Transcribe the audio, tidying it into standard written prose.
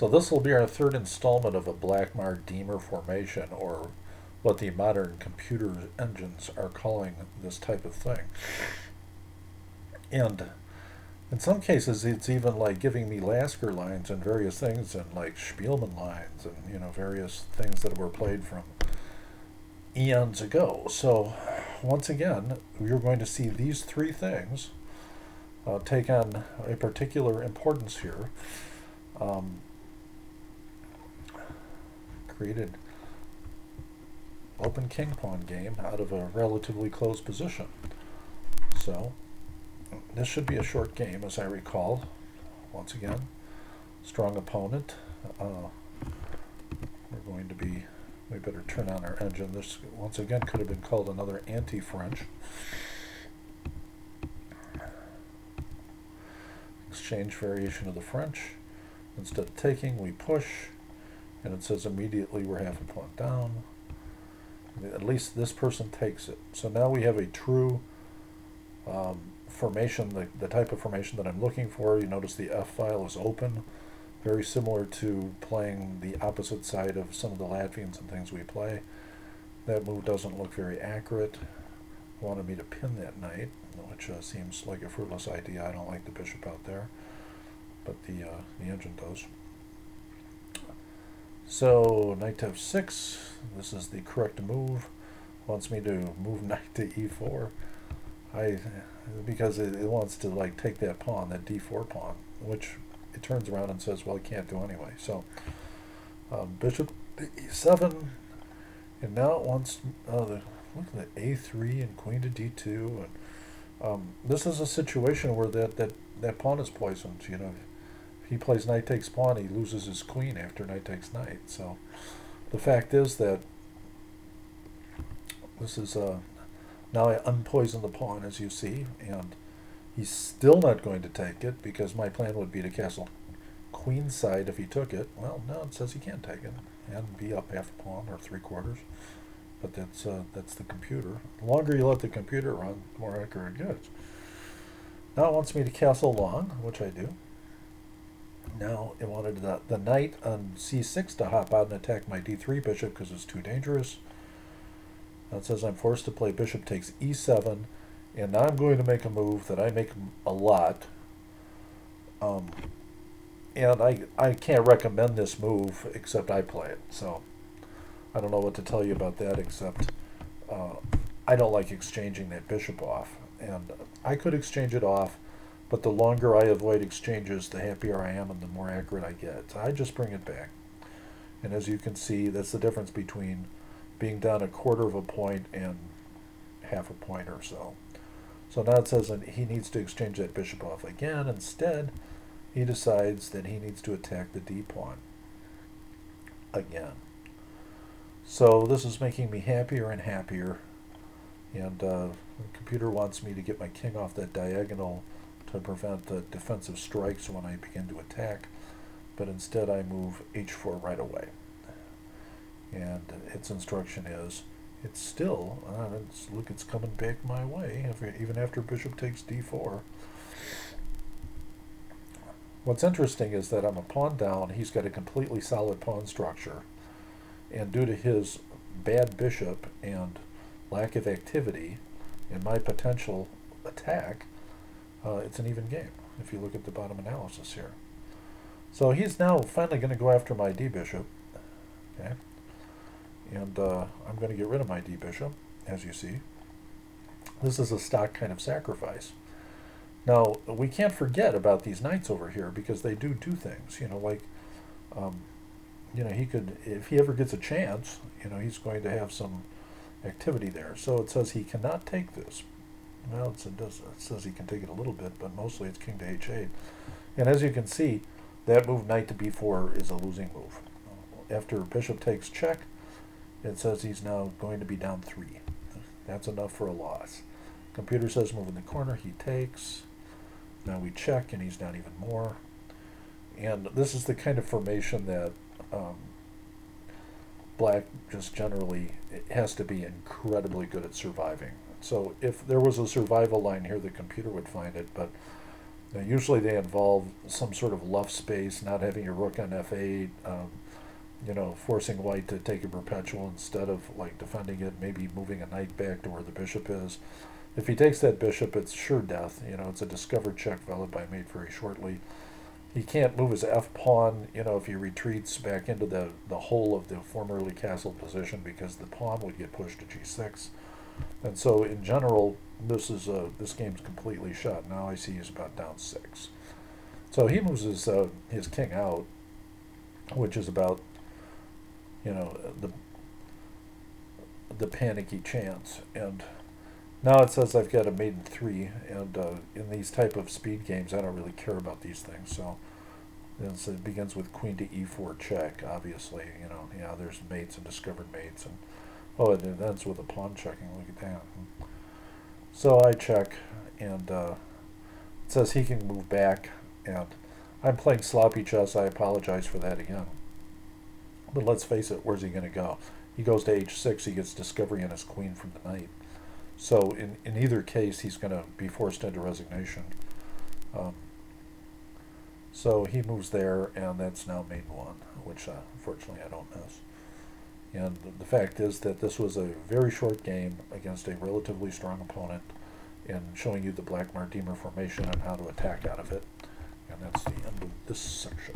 So this will be our third installment of a BlackmarDiemer formation, or what the modern computer engines are calling this type of thing. And in some cases, it's even like giving me Lasker lines and various things, and like Spielman lines, and various things that were played from eons ago. So once again, you're going to see these three things take on a particular importance here. Created open king pawn game out of a relatively closed position. So this should be a short game, as I recall. Once again, strong opponent. We're going to be, we better turn on our engine. This, once again, could have been called another anti-French. Exchange variation of the French. Instead of taking, we push, and it says immediately we're half a pawn down. At least this person takes it. So now we have a true formation, the type of formation that I'm looking for. You notice the F file is open, very similar to playing the opposite side of some of the Latvians and things we play. That move doesn't look very accurate. Wanted me to pin that knight, which seems like a fruitless idea. I don't like the bishop out there, but the engine does. So knight to f6, this is the correct move. Wants me to move knight to e4. Because it wants to like take that pawn, that d4 pawn, which it turns around and says, well, it can't do anyway. So bishop to e7, and now it wants look at the a3 and queen to d2, and this is a situation where that pawn is poisoned. If he plays knight takes pawn, he loses his queen after knight takes knight. So the fact is that this is now I unpoison the pawn, as you see, and he's still not going to take it, because my plan would be to castle queenside if he took it. Well, no, it says he can't take it, and be up half a pawn or 3/4. But that's the computer. The longer you let the computer run, the more accurate it gets. Now it wants me to castle long, which I do. Now it wanted the knight on c6 to hop out and attack my d3 bishop because it's too dangerous. Now it says I'm forced to play bishop takes e7, and now I'm going to make a move that I make a lot. And I can't recommend this move except I play it. So I don't know what to tell you about that, except I don't like exchanging that bishop off. And I could exchange it off, but the longer I avoid exchanges, the happier I am and the more accurate I get. So I just bring it back. And as you can see, that's the difference between being down 1/4 of a point and half a point or so. So now it says that he needs to exchange that bishop off again. Instead, he decides that he needs to attack the d-pawn again. So this is making me happier and happier, and the computer wants me to get my king off that diagonal to prevent the defensive strikes when I begin to attack, but instead I move h4 right away. And its instruction is, it's still, look, it's coming back my way, even after bishop takes d4. What's interesting is that I'm a pawn down, he's got a completely solid pawn structure, and due to his bad bishop and lack of activity in my potential attack, it's an even game, if you look at the bottom analysis here. So he's now finally going to go after my d-bishop, okay? And I'm going to get rid of my d-bishop, as you see. This is a stock kind of sacrifice. Now, we can't forget about these knights over here, because they do things, he could, if he ever gets a chance, he's going to have some activity there. So it says he cannot take this. Well, it says he can take it a little bit, but mostly it's king to h8. And as you can see, that move knight to b4 is a losing move. After bishop takes check, it says he's now going to be down 3. That's enough for a loss. Computer says move in the corner, he takes. Now we check, and he's down even more. And this is the kind of formation that black just generally has to be incredibly good at surviving. So if there was a survival line here, the computer would find it, but Now, usually they involve some sort of left space, not having your rook on f8, forcing white to take a perpetual instead of like defending it, maybe moving a knight back to where the bishop is. If he takes that bishop, it's sure death. It's a discovered check followed by mate very shortly. He can't move his f-pawn, if he retreats back into the hole of the formerly castled position because the pawn would get pushed to g6. And so in general, this game's completely shut. Now I see he's about down 6. So he moves his king out, which is about, the panicky chance. And now it says I've got a mate in 3, and in these type of speed games, I don't really care about these things. So it begins with queen to e4 check, obviously. There's mates and discovered mates. And it ends with a pawn checking. Look at that. So I check, and it says he can move back, and I'm playing sloppy chess. I apologize for that again. But let's face it, where's he going to go? He goes to h6, he gets discovery on his queen from the knight. So in either case, he's going to be forced into resignation. So he moves there, and that's now mate 1, which unfortunately I don't miss. And the fact is that this was a very short game against a relatively strong opponent, and showing you the BlackmarDiemer formation and how to attack out of it. And that's the end of this section.